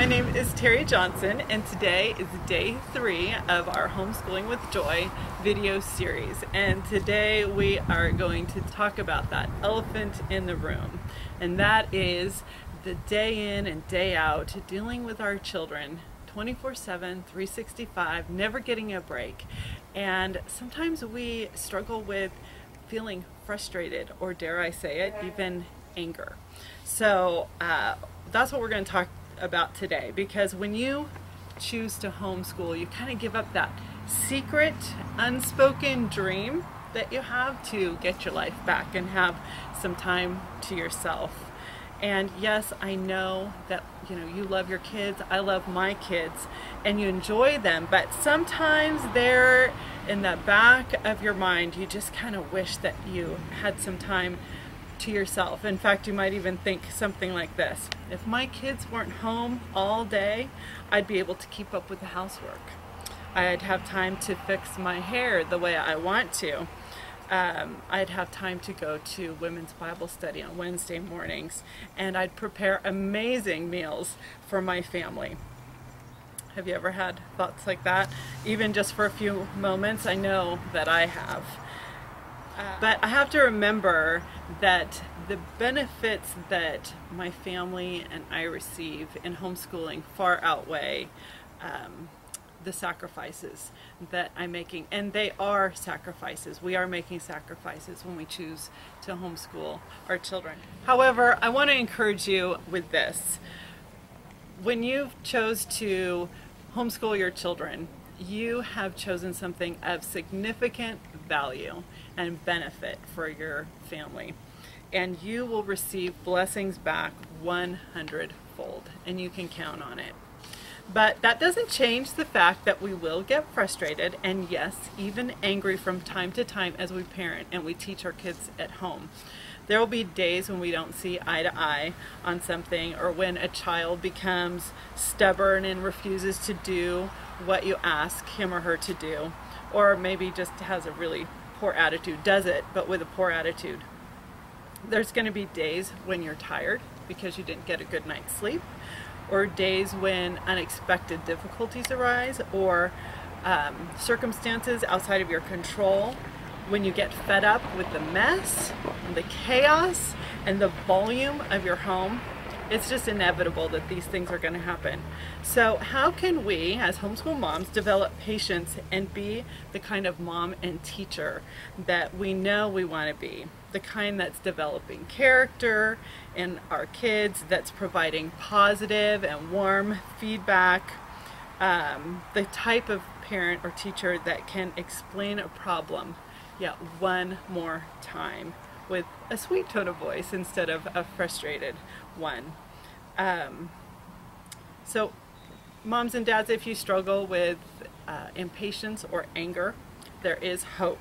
My name is Terry Johnson, and today is day 3 of our Homeschooling with Joy video series. And today we are going to talk about that elephant in the room, and that is the day in and day out dealing with our children 24/7, 365, never getting a break. And sometimes we struggle with feeling frustrated, or dare I say it, even anger. So that's what we're going to talk about today, because when you choose to homeschool, you kind of give up that secret, unspoken dream that you have to get your life back and have some time to yourself. And yes, I know that you love your kids, I love my kids, and you enjoy them, but sometimes they're in the back of your mind. You just kind of wish that you had some time to yourself. In fact, you might even think something like this: if my kids weren't home all day, I'd be able to keep up with the housework. I'd have time to fix my hair the way I want to. I'd have time to go to women's Bible study on Wednesday mornings, and I'd prepare amazing meals for my family. Have you ever had thoughts like that? Even just for a few moments? I know that I have. But I have to remember that the benefits that my family and I receive in homeschooling far outweigh the sacrifices that I'm making. And they are sacrifices. We are making sacrifices when we choose to homeschool our children. However, I want to encourage you with this. When you chose to homeschool your children, you have chosen something of significant value and benefit for your family, and you will receive blessings back 100-fold, and you can count on it. But that doesn't change the fact that we will get frustrated and, yes, even angry from time to time as we parent and we teach our kids at home. There will be days when we don't see eye to eye on something, or when a child becomes stubborn and refuses to do what you ask him or her to do, or maybe just has a really poor attitude, does it, but with a poor attitude. There's going to be days when you're tired because you didn't get a good night's sleep, or days when unexpected difficulties arise, or circumstances outside of your control, when you get fed up with the mess, and the chaos, and the volume of your home. It's just inevitable that these things are going to happen. So how can we, as homeschool moms, develop patience and be the kind of mom and teacher that we know we want to be? The kind that's developing character in our kids, that's providing positive and warm feedback, the type of parent or teacher that can explain a problem yet one more time with a sweet tone of voice instead of a frustrated one. So moms and dads, if you struggle with impatience or anger, there is hope.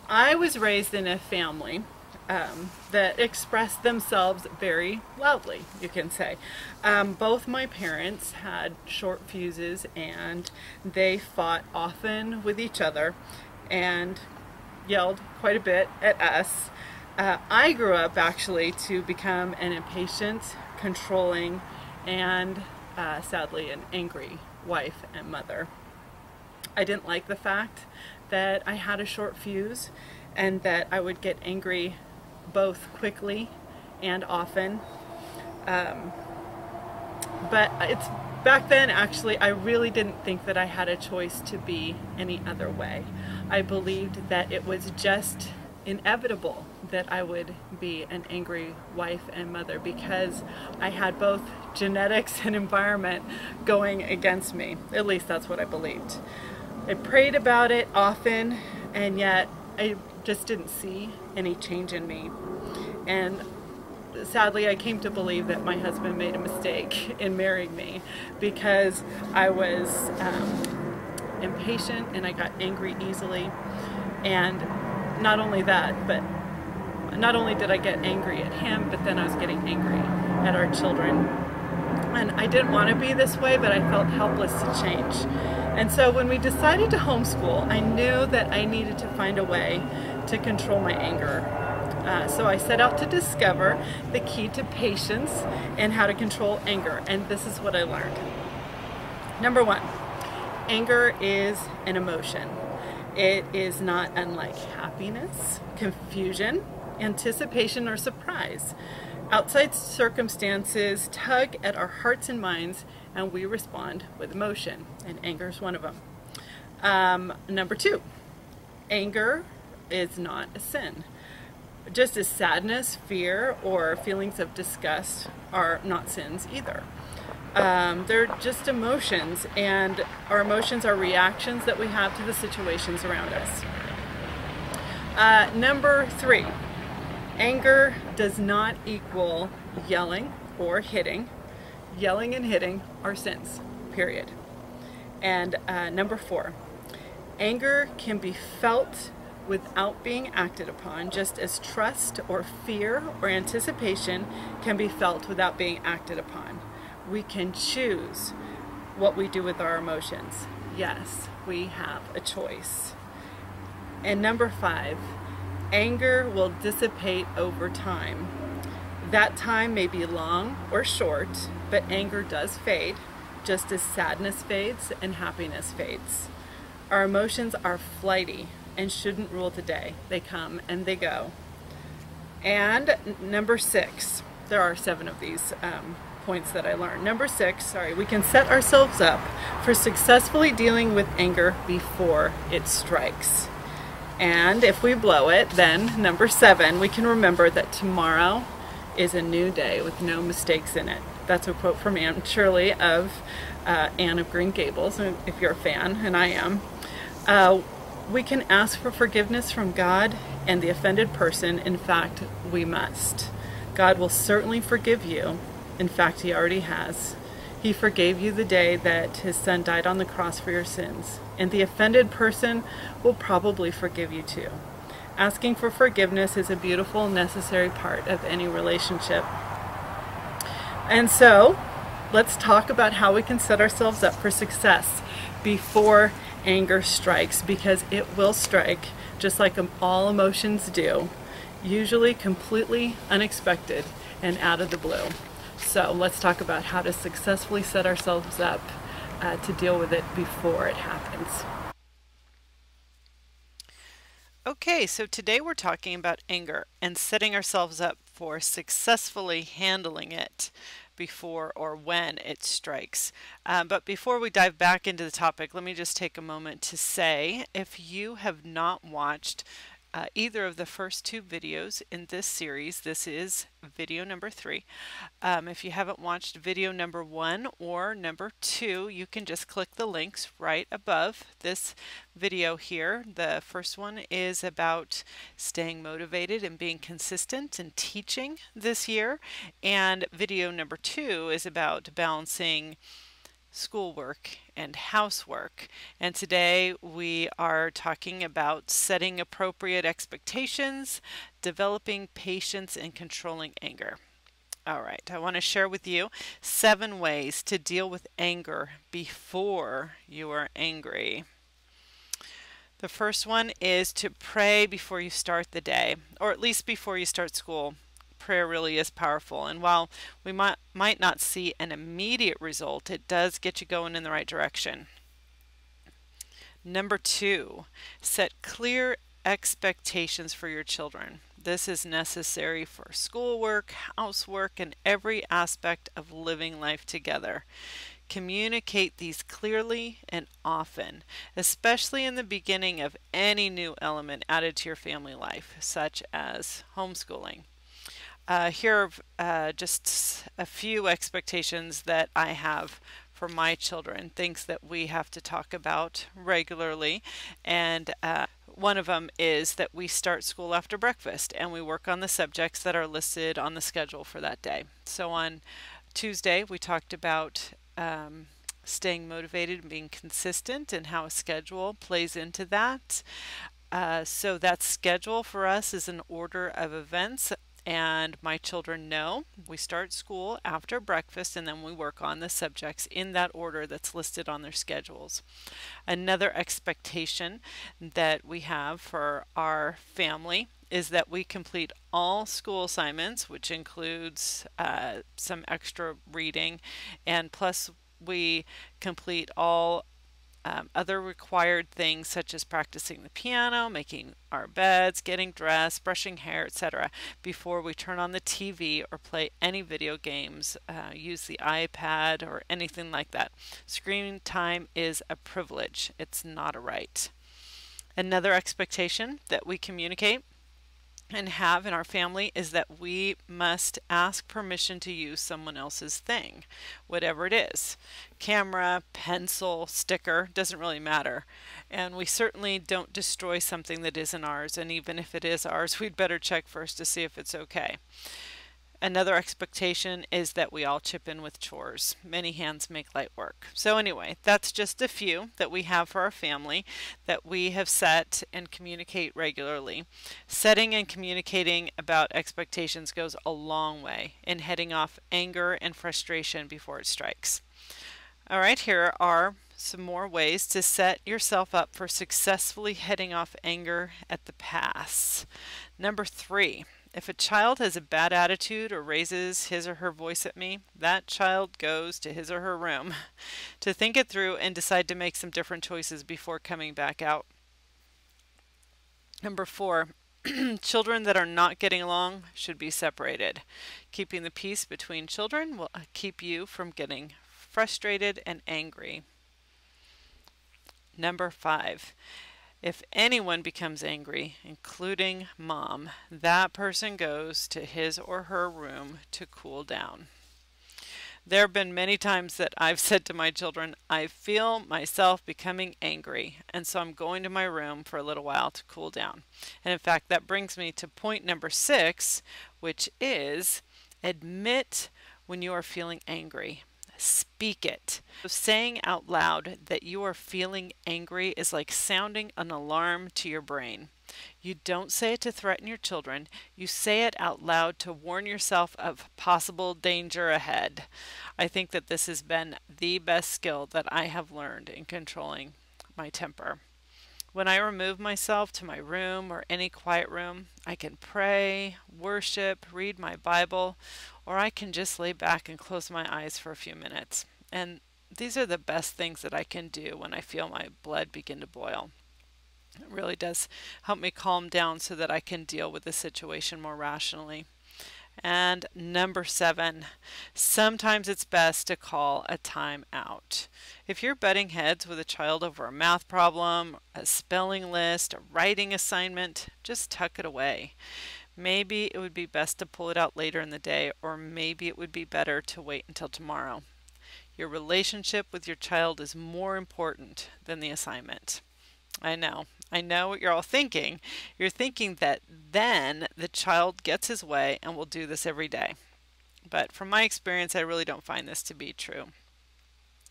I was raised in a family that expressed themselves very loudly, you can say. Both my parents had short fuses, and they fought often with each other and yelled quite a bit at us. I grew up actually to become an impatient, controlling, and sadly an angry wife and mother. I didn't like the fact that I had a short fuse and that I would get angry both quickly and often. But back then, actually, I really didn't think that I had a choice to be any other way. I believed that it was just inevitable that I would be an angry wife and mother, because I had both genetics and environment going against me. At least that's what I believed. I prayed about it often, and yet I just didn't see any change in me. And sadly, I came to believe that my husband made a mistake in marrying me, because I was impatient and I got angry easily. And not only that, but not only did I get angry at him, but then I was getting angry at our children. And I didn't want to be this way, but I felt helpless to change. And so when we decided to homeschool, I knew that I needed to find a way to control my anger. So I set out to discover the key to patience and how to control anger, and this is what I learned. Number one, anger is an emotion. It is not unlike happiness, confusion, anticipation, or surprise. Outside circumstances tug at our hearts and minds, and we respond with emotion, and anger is one of them. Number two, anger is not a sin. Just as sadness, fear, or feelings of disgust are not sins either. They're just emotions, and our emotions are reactions that we have to the situations around us. Number three, anger does not equal yelling or hitting. Yelling and hitting are sins, period. And number four, anger can be felt without being acted upon, just as trust or fear or anticipation can be felt without being acted upon. We can choose what we do with our emotions. Yes, we have a choice. And number five, anger will dissipate over time. That time may be long or short, but anger does fade, just as sadness fades and happiness fades. Our emotions are flighty and shouldn't rule the day. They come and they go. And number six, there are 7 of these points that I learned. Number 6, we can set ourselves up for successfully dealing with anger before it strikes. And if we blow it, then number 7, we can remember that tomorrow is a new day with no mistakes in it. That's a quote from Aunt Shirley of Anne of Green Gables, if you're a fan, and I am. We can ask for forgiveness from God and the offended person. In fact, we must. God will certainly forgive you. In fact, He already has. He forgave you the day that His Son died on the cross for your sins. And the offended person will probably forgive you too. Asking for forgiveness is a beautiful, necessary part of any relationship. And so, let's talk about how we can set ourselves up for success before anger strikes, because it will strike, just like all emotions do, usually completely unexpected and out of the blue. So let's talk about how to successfully set ourselves up to deal with it before it happens. Okay, so today we're talking about anger and setting ourselves up for successfully handling it before or when it strikes. But before we dive back into the topic, let me just take a moment to say, if you have not watched either of the first 2 videos in this series, this is video number 3. If you haven't watched video number 1 or number 2, you can just click the links right above this video here. The first one is about staying motivated and being consistent in teaching this year, and video number 2 is about balancing schoolwork and housework. And today we are talking about setting appropriate expectations, developing patience, and controlling anger. All right, I want to share with you 7 ways to deal with anger before you are angry. The first one is to pray before you start the day, or at least before you start school. Prayer really is powerful, and while we might not see an immediate result, it does get you going in the right direction. Number 2, set clear expectations for your children. This is necessary for schoolwork, housework, and every aspect of living life together. Communicate these clearly and often, especially in the beginning of any new element added to your family life, such as homeschooling. Here are just a few expectations that I have for my children, things that we have to talk about regularly. And one of them is that we start school after breakfast and we work on the subjects that are listed on the schedule for that day. So on Tuesday, we talked about staying motivated and being consistent and how a schedule plays into that. So that schedule for us is an order of events, and my children know we start school after breakfast and then we work on the subjects in that order that's listed on their schedules. Another expectation that we have for our family is that we complete all school assignments, which includes some extra reading, and plus we complete all other required things such as practicing the piano, making our beds, getting dressed, brushing hair, etc. before we turn on the TV or play any video games, use the iPad or anything like that. Screen time is a privilege. It's not a right. Another expectation that we communicate and have in our family is that we must ask permission to use someone else's thing, whatever it is. Camera, pencil, sticker, doesn't really matter. And we certainly don't destroy something that isn't ours, and even if it is ours, we'd better check first to see if it's okay. Another expectation is that we all chip in with chores. Many hands make light work. So anyway, that's just a few that we have for our family that we have set and communicate regularly. Setting and communicating about expectations goes a long way in heading off anger and frustration before it strikes. All right, here are some more ways to set yourself up for successfully heading off anger at the pass. Number 3. If a child has a bad attitude or raises his or her voice at me, that child goes to his or her room to think it through and decide to make some different choices before coming back out. Number 4, children that are not getting along should be separated. Keeping the peace between children will keep you from getting frustrated and angry. Number 5. If anyone becomes angry, including mom, that person goes to his or her room to cool down. There have been many times that I've said to my children, I feel myself becoming angry, and so I'm going to my room for a little while to cool down. And in fact, that brings me to point number 6, which is admit when you are feeling angry. Speak it. So saying out loud that you are feeling angry is like sounding an alarm to your brain. You don't say it to threaten your children. You say it out loud to warn yourself of possible danger ahead. I think that this has been the best skill that I have learned in controlling my temper. When I remove myself to my room or any quiet room, I can pray, worship, read my Bible, or I can just lay back and close my eyes for a few minutes. And these are the best things that I can do when I feel my blood begin to boil. It really does help me calm down so that I can deal with the situation more rationally. And number 7, sometimes it's best to call a time out. If you're butting heads with a child over a math problem, a spelling list, a writing assignment, just tuck it away. Maybe it would be best to pull it out later in the day, or maybe it would be better to wait until tomorrow. Your relationship with your child is more important than the assignment. I know what you're all thinking. You're thinking that then the child gets his way and will do this every day. But from my experience, I really don't find this to be true.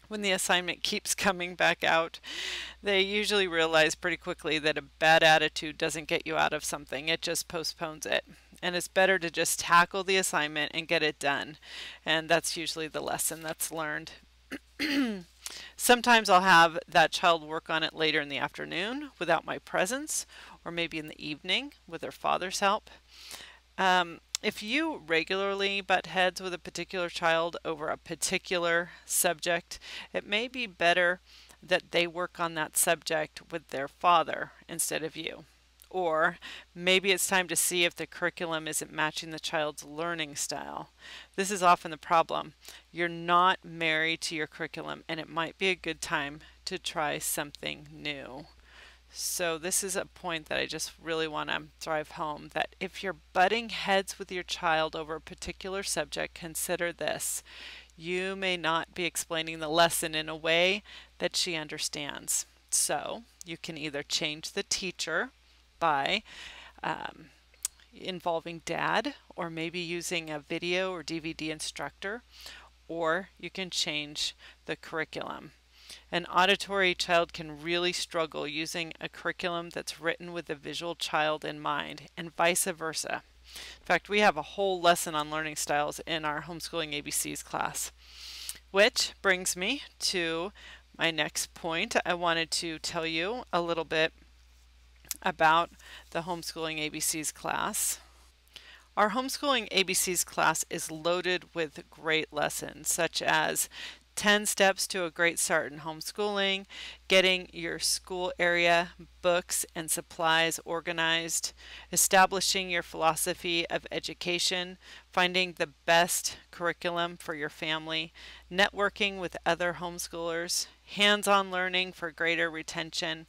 When the assignment keeps coming back out, they usually realize pretty quickly that a bad attitude doesn't get you out of something. It just postpones it. And it's better to just tackle the assignment and get it done. And that's usually the lesson that's learned. Sometimes I'll have that child work on it later in the afternoon without my presence, or maybe in the evening with their father's help. If you regularly butt heads with a particular child over a particular subject, it may be better that they work on that subject with their father instead of you. Or maybe it's time to see if the curriculum isn't matching the child's learning style. This is often the problem. You're not married to your curriculum, and it might be a good time to try something new. So this is a point that I just really want to drive home, that if you're butting heads with your child over a particular subject, consider this. You may not be explaining the lesson in a way that she understands. So you can either change the teacher by involving dad, or maybe using a video or DVD instructor, or you can change the curriculum. An auditory child can really struggle using a curriculum that's written with the visual child in mind, and vice versa. In fact, we have a whole lesson on learning styles in our Homeschooling ABCs class. Which brings me to my next point. I wanted to tell you a little bit about the Homeschooling ABCs class. Our Homeschooling ABCs class is loaded with great lessons, such as 10 steps to a great start in homeschooling, getting your school area books and supplies organized, establishing your philosophy of education, finding the best curriculum for your family, networking with other homeschoolers, hands-on learning for greater retention,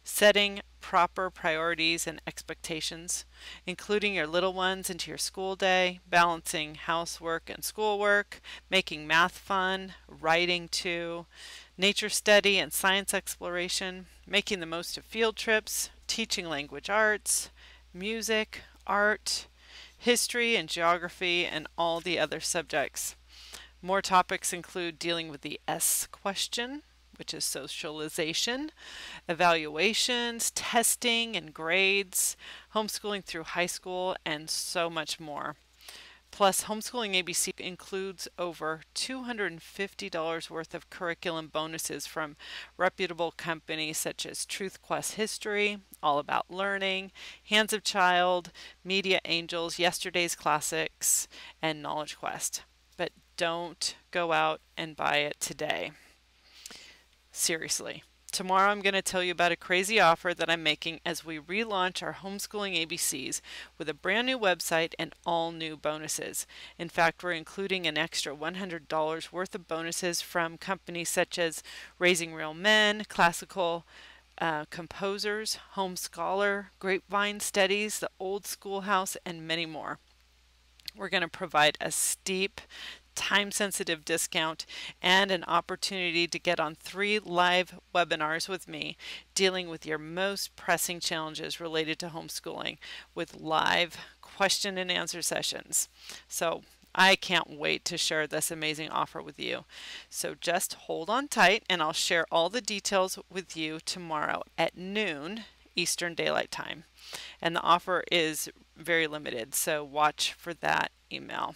setting proper priorities and expectations, including your little ones into your school day, balancing housework and schoolwork, making math fun, writing too, nature study and science exploration, making the most of field trips, teaching language arts, music, art, history and geography, and all the other subjects. More topics include dealing with the S question, which is socialization, evaluations, testing and grades, homeschooling through high school, and so much more. Plus, Homeschooling ABC includes over $250 worth of curriculum bonuses from reputable companies such as Truth Quest History, All About Learning, Hands of Child, Media Angels, Yesterday's Classics, and Knowledge Quest. But don't go out and buy it today. Seriously. Tomorrow I'm going to tell you about a crazy offer that I'm making as we relaunch our Homeschooling ABCs with a brand new website and all new bonuses. In fact, we're including an extra $100 worth of bonuses from companies such as Raising Real Men, Classical Composers, Home Scholar, Grapevine Studies, The Old Schoolhouse, and many more. We're going to provide a steep, time-sensitive discount and an opportunity to get on 3 live webinars with me dealing with your most pressing challenges related to homeschooling with live question and answer sessions. So I can't wait to share this amazing offer with you. So just hold on tight and I'll share all the details with you tomorrow at noon Eastern Daylight Time. And the offer is very limited, so watch for that email.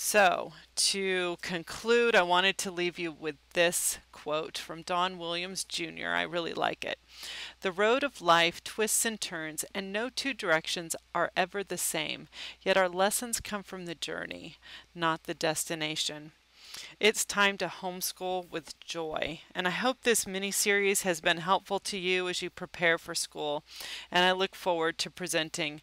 So, to conclude, I wanted to leave you with this quote from Don Williams Jr. I really like it. "The road of life twists and turns, and no two directions are ever the same, yet our lessons come from the journey, not the destination." It's time to homeschool with joy, and I hope this mini-series has been helpful to you as you prepare for school, and I look forward to presenting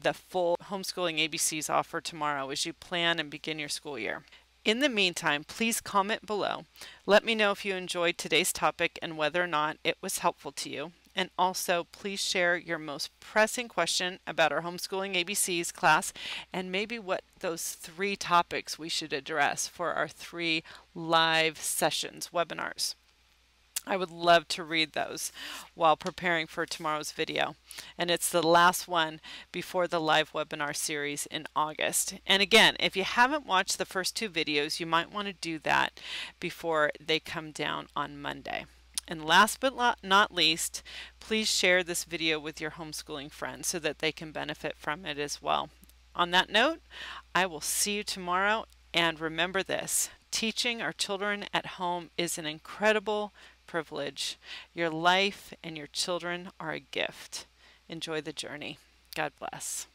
the full Homeschooling ABCs offer tomorrow as you plan and begin your school year. In the meantime, please comment below. Let me know if you enjoyed today's topic and whether or not it was helpful to you. And also, please share your most pressing question about our Homeschooling ABCs class and maybe what those 3 topics we should address for our 3 live sessions, webinars. I would love to read those while preparing for tomorrow's video. And it's the last one before the live webinar series in August. And again, if you haven't watched the first 2 videos, you might want to do that before they come down on Monday. And last but not least, please share this video with your homeschooling friends so that they can benefit from it as well. On that note, I will see you tomorrow, and remember this: teaching our children at home is an incredible privilege. Your life and your children are a gift. Enjoy the journey. God bless.